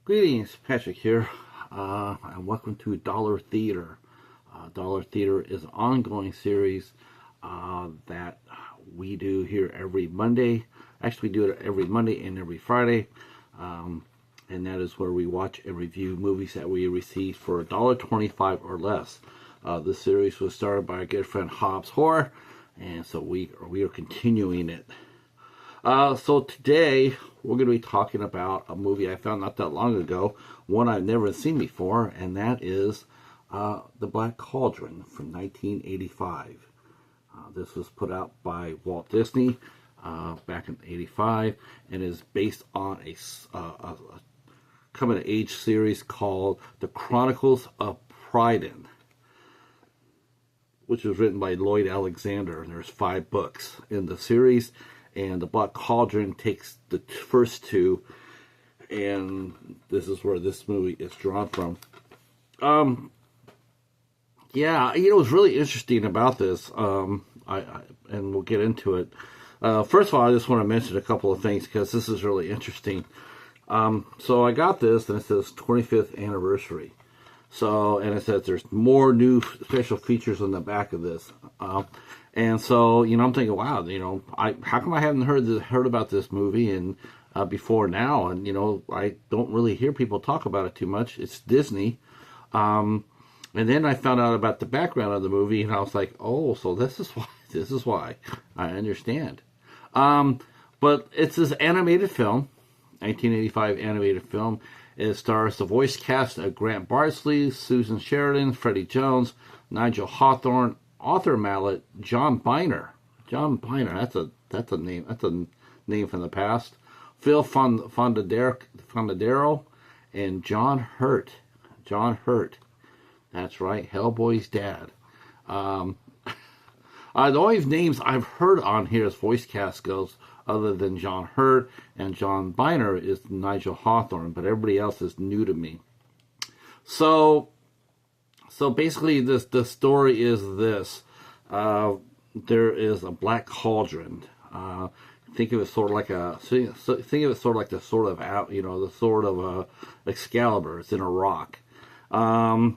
Greetings, Patrick here, and welcome to Dollar Theater. Dollar Theater is an ongoing series that we do here every Monday. Actually, we do it every Monday and every Friday, and that is where we watch and review movies that we receive for $1.25 or less. This series was started by our good friend Hobbs Horror, and so we are continuing it. So today we're going to be talking about a movie I found not that long ago, one I've never seen before, and that is The Black Cauldron from 1985. This was put out by Walt Disney back in '85 and is based on a coming-of-age series called The Chronicles of Prydain, which was written by Lloyd Alexander, and there's 5 books in the series. And The Black Cauldron takes the first 2, and this is where this movie is drawn from. Yeah, what's really interesting about this, and we'll get into it. First of all, I just want to mention a couple of things because this is really interesting. So I got this, and it says 25th anniversary. So, and it says there's more new special features on the back of this. And so, I'm thinking, wow, how come I haven't heard about this movie and before now? And, I don't really hear people talk about it too much. It's Disney. And then I found out about the background of the movie, and I was like, oh, so this is why. I understand. But it's this animated film, 1985 animated film. It stars the voice cast of Grant Bardsley, Susan Sheridan, Freddie Jones, Nigel Hawthorne, Arthur Mallet, John Byner. John Byner, that's a name. That's a name from the past. Phil Fondadero and John Hurt. John Hurt. That's right, Hellboy's dad. The only names I've heard on here as voice cast goes, other than John Hurt and John Byner, is Nigel Hawthorne, but everybody else is new to me. So basically, the story is this: there is a black cauldron. Think of it sort of like the sword of Excalibur. It's in a rock. And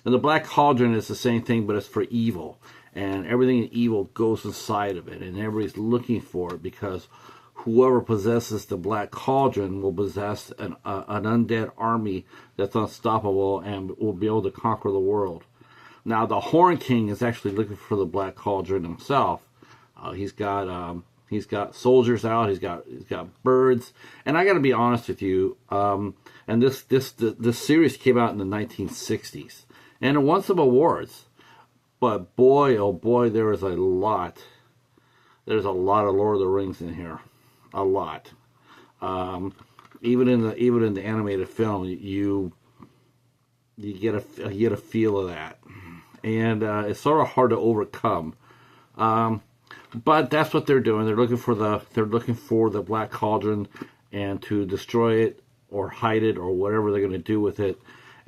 the black cauldron is the same thing, but it's for evil. And everything evil goes inside of it, and everybody's looking for it because whoever possesses the Black Cauldron will possess an undead army that's unstoppable and will be able to conquer the world. Now, the Horn King is actually looking for the Black Cauldron himself. He's got soldiers out. He's got birds. And I got to be honest with you. And this series came out in the 1960s, and it won some awards. But boy, oh boy, there is a lot. There's a lot of Lord of the Rings in here, a lot. Even in the animated film, you get a feel of that, and it's sort of hard to overcome. But that's what they're doing. They're looking for the Black Cauldron and to destroy it or hide it or whatever they're going to do with it.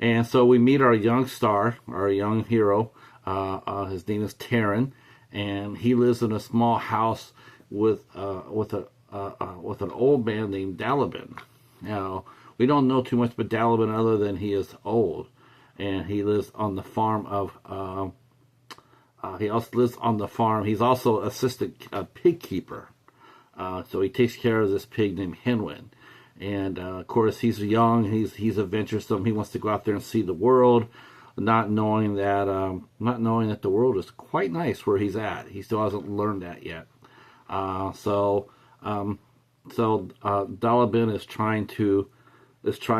And so we meet our young star, our young hero. His name is Taran, and he lives in a small house with an old man named Dalibin. Now, we don't know too much about Dalibin other than he is old, and he lives on the farm of. He also lives on the farm. He's also assistant pig keeper, so he takes care of this pig named Henwin. And of course, he's young. He's adventuresome. He wants to go out there and see the world. Not knowing that the world is quite nice where he's at. He still hasn't learned that yet. So Dalibin is trying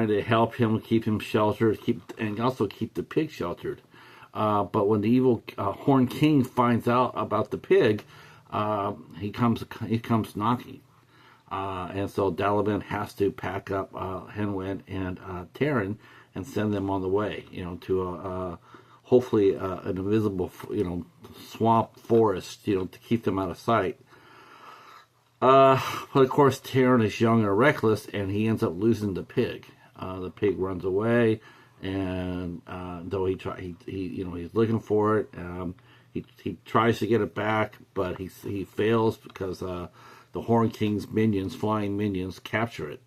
to help him, keep him sheltered, and also keep the pig sheltered. But when the evil Horn King finds out about the pig, he comes knocking. And so Dalibin has to pack up Henwin and Taran and send them on the way, to hopefully an invisible, swamp forest, to keep them out of sight. But of course, Taran is young and reckless, and he ends up losing the pig. The pig runs away, and though he's looking for it, he tries to get it back, but he fails because the Horn King's minions, flying minions, capture it.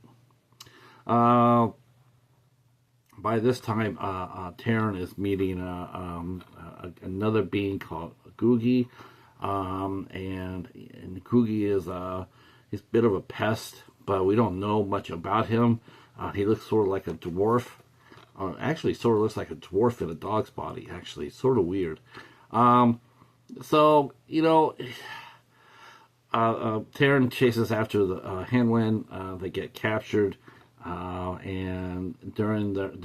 by this time, Taryn is meeting another being called Googie, and Googie is he's a bit of a pest, but we don't know much about him. He looks sort of like a dwarf. Actually, sort of looks like a dwarf in a dog's body. Actually, sort of weird. So Taryn chases after the Henwin. They get captured, and during that,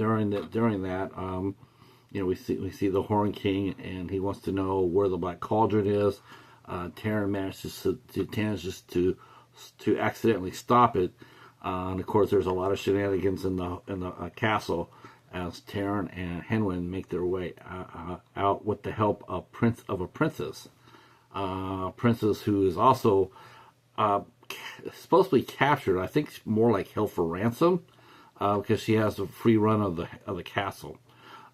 we see the Horn King, and he wants to know where the Black Cauldron is. Taryn manages to accidentally stop it, and of course, there's a lot of shenanigans in the castle as Taryn and Henwin make their way out with the help of a princess. Princess who is also supposed to be captured. I think more like held for ransom because she has a free run of the castle.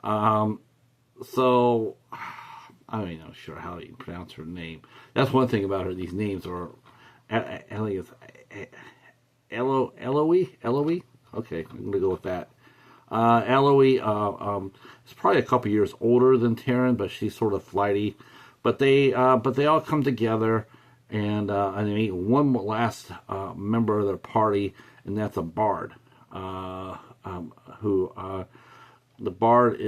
So I'm not even sure how you pronounce her name. That's one thing about her. These names are Eloise. Okay, I'm gonna go with that. Eloise is probably a couple years older than Taryn, but she's sort of flighty. But they all come together, and they meet one last member of their party, and that's a bard. Who the bard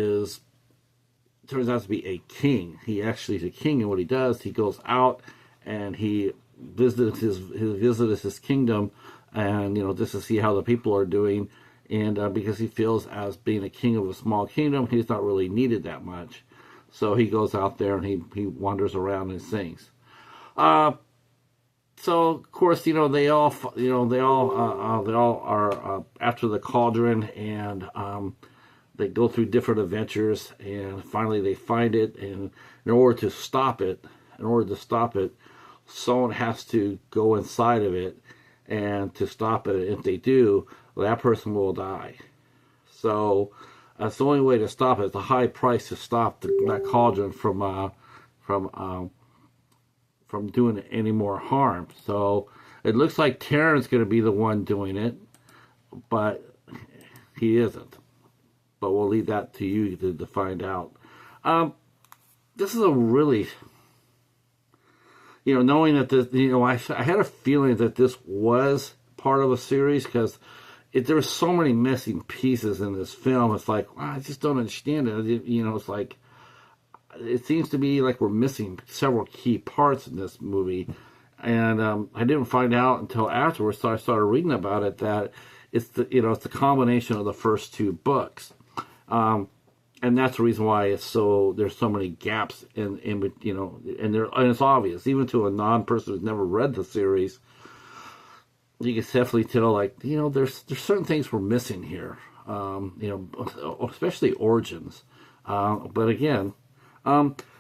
turns out to be a king. He actually is a king, and what he does, he goes out and he visits his kingdom, and just to see how the people are doing. And because he feels as being a king of a small kingdom, he's not really needed that much. So he goes out there and he wanders around and sings. So of course, they all are after the cauldron, and they go through different adventures, and finally they find it. And in order to stop it, someone has to go inside of it, and to stop it. If they do, that person will die. So that's the only way to stop it. It's a high price to stop that cauldron from doing any more harm. So it looks like Taryn's going to be the one doing it, but he isn't. But we'll leave that to you to find out. This is a really, knowing that this, I had a feeling that this was part of a series because there were so many missing pieces in this film. It's like, wow, I just don't understand it. It's like, it seems to be like we're missing several key parts in this movie. And I didn't find out until afterwards, so I started reading about it, that it's the combination of the first two books. And that's the reason why there's so many gaps and it's obvious, even to a non-person who's never read the series. You can definitely tell, there's certain things we're missing here, especially origins. But again,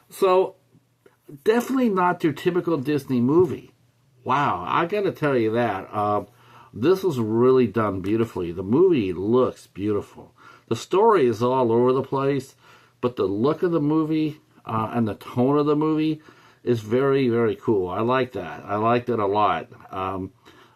so definitely not your typical Disney movie. Wow, I got to tell you that. This was really done beautifully. The movie looks beautiful. The story is all over the place, but the look of the movie and the tone of the movie is very, very cool. I like that. I liked it a lot.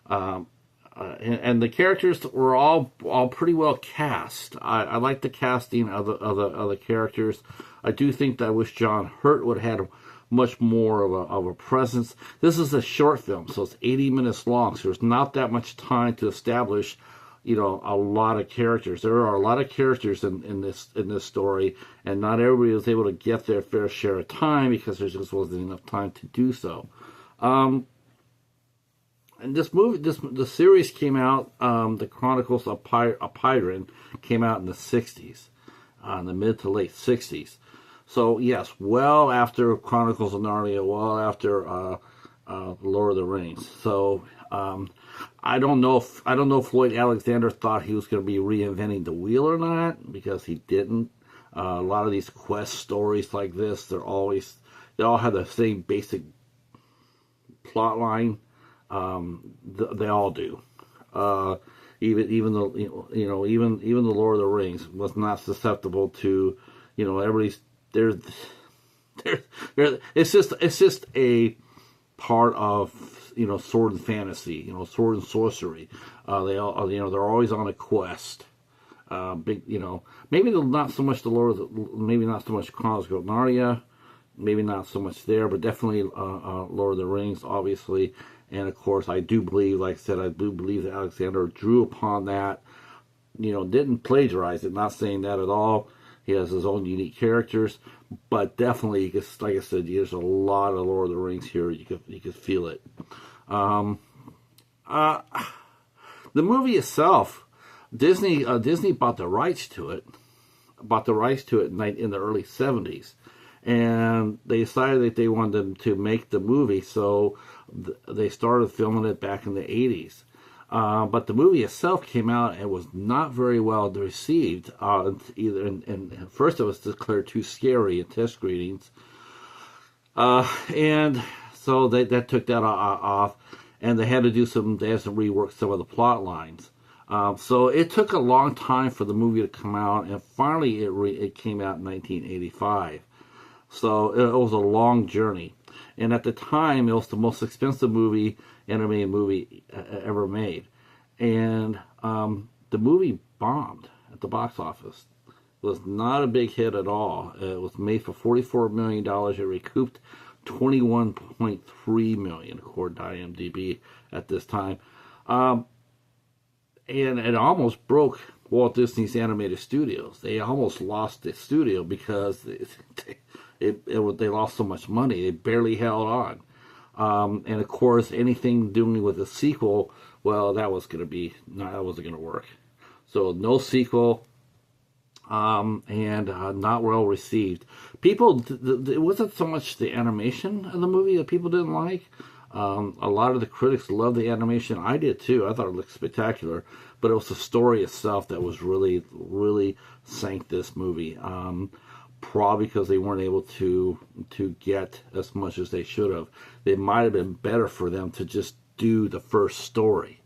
And the characters were all pretty well cast. I like the casting of the characters. I do think that I wish John Hurt would have had much more of a presence. This is a short film, so it's 80 minutes long. So there's not that much time to establish, a lot of characters. There are a lot of characters in this story, and not everybody was able to get their fair share of time because there just wasn't enough time to do so. And the series came out, the Chronicles of Prydain came out in the 60s, in the mid to late 60s. So yes, well after Chronicles of Narnia, well after Lord of the Rings. So I don't know if Floyd Alexander thought he was going to be reinventing the wheel or not, because he didn't. A lot of these quest stories like this, they all have the same basic plot line. They all do. Even the Lord of the Rings was not susceptible to, everybody's there. It's just a part of sword and fantasy, sword and sorcery. They're always on a quest. big, maybe not so much maybe not so much Chronicles of Narnia, maybe not so much there, but definitely Lord of the Rings, obviously. And of course, I do believe, like I said, I do believe that Alexander drew upon that. Didn't plagiarize it. Not saying that at all. He has his own unique characters, but definitely, like I said, there's a lot of Lord of the Rings here. You could feel it. The movie itself, Disney bought the rights to it. In the early 70s, and they decided that they wanted to make the movie, so they started filming it back in the 80s. But the movie itself came out and was not very well received. Either, and first it was declared too scary in test screenings, and so that took that off, and they had to rework some of the plot lines. So it took a long time for the movie to come out, and finally it came out in 1985. So it was a long journey, and at the time it was the most expensive animated movie ever made, and the movie bombed at the box office. It was not a big hit at all. It was made for $44 million. It recouped $21.3 million, according to IMDb at this time. And it almost broke Walt Disney's animated studios. They almost lost the studio because they lost so much money. They barely held on. And of course, anything doing with a sequel, well, that wasn't going to work. So no sequel, and not well received. People, it wasn't so much the animation of the movie that people didn't like. A lot of the critics loved the animation. I did too. I thought it looked spectacular, but it was the story itself that was really, really sank this movie. Probably because they weren't able to get as much as they should have. It might have been better for them to just do the first story.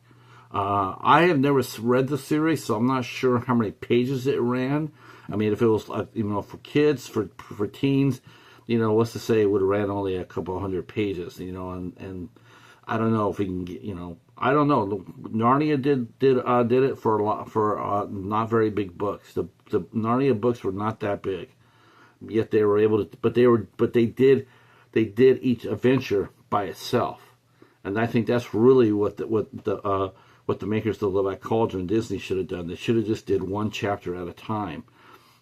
I have never read the series, so I'm not sure how many pages it ran. I mean, if it was for kids, for teens, what's to say it would have ran only a couple hundred pages, and I don't know if we can get, I don't know. Narnia did it for not very big books. The Narnia books were not that big, yet they were able to. But they did each adventure by itself, and I think that's really what the makers of the Black Cauldron, Disney, should have done. They should have just did one chapter at a time.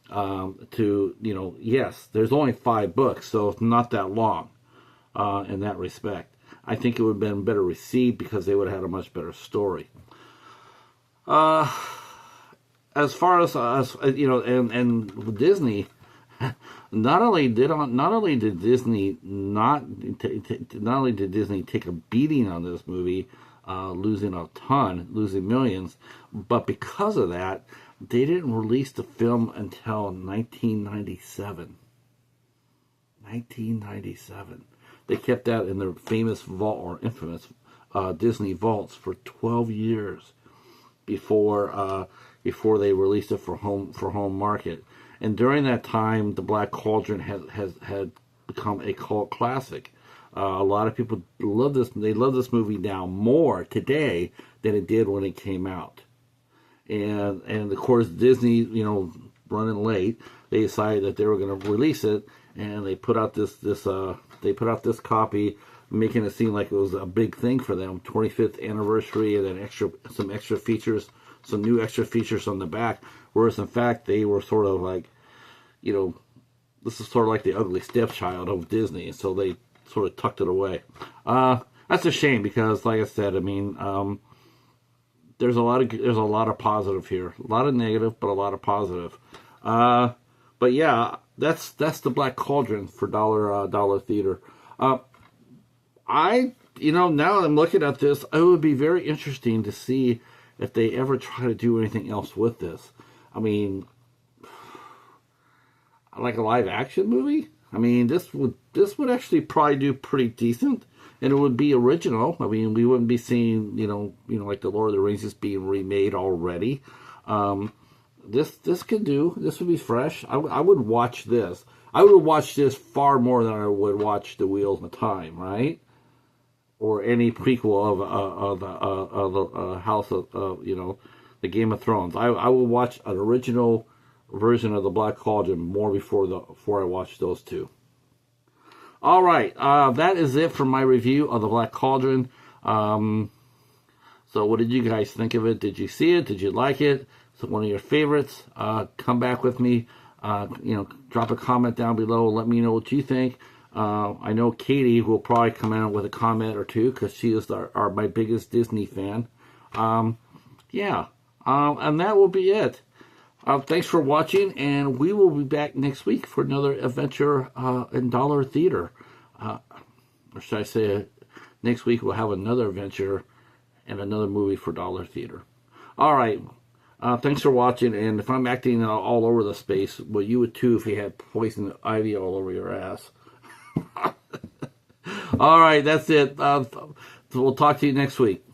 Yes, there's only 5 books, so it's not that long in that respect. I think it would have been better received because they would have had a much better story. As far as and Disney, not only did Disney take a beating on this movie, losing millions, but because of that, they didn't release the film until 1997. 1997. They kept that in their famous vault, or infamous Disney vaults, for 12 years before they released it for home market. And during that time, the Black Cauldron had become a cult classic. A lot of people love this. They love this movie now more today than it did when it came out. And of course, Disney, running late, they decided that they were going to release it, and they put out this copy, making it seem like it was a big thing for them, 25th anniversary, and then some extra features, some new extra features on the back. Whereas in fact, they were sort of like, this is sort of like the ugly stepchild of Disney, and so they sort of tucked it away. That's a shame because, like I said, I mean, there's a lot of positive here, a lot of negative, but a lot of positive. But yeah, that's the Black Cauldron for Dollar Theater. Now I'm looking at this, it would be very interesting to see if they ever try to do anything else with this. I mean, like a live action movie. I mean, this would actually probably do pretty decent, and it would be original. I mean, we wouldn't be seeing like the Lord of the Rings just being remade already. This would be fresh. I would watch this. I would watch this far more than I would watch The Wheels of Time, right? Or any prequel of the House of the Game of Thrones. I will watch an original version of the Black Cauldron more before I watch those two. All right, that is it for my review of the Black Cauldron. So what did you guys think of it? Did you see it? Did you like it? Is it one of your favorites? Come back with me. Drop a comment down below. Let me know what you think. I know Katie will probably come out with a comment or two because she is my biggest Disney fan. And that will be it. Thanks for watching, and we will be back next week for another adventure in Dollar Theater. Or should I say, next week we'll have another adventure and another movie for Dollar Theater. All right. Thanks for watching, and if I'm acting all over the space, well, you would too if you had poison ivy all over your ass. All right, that's it. We'll talk to you next week.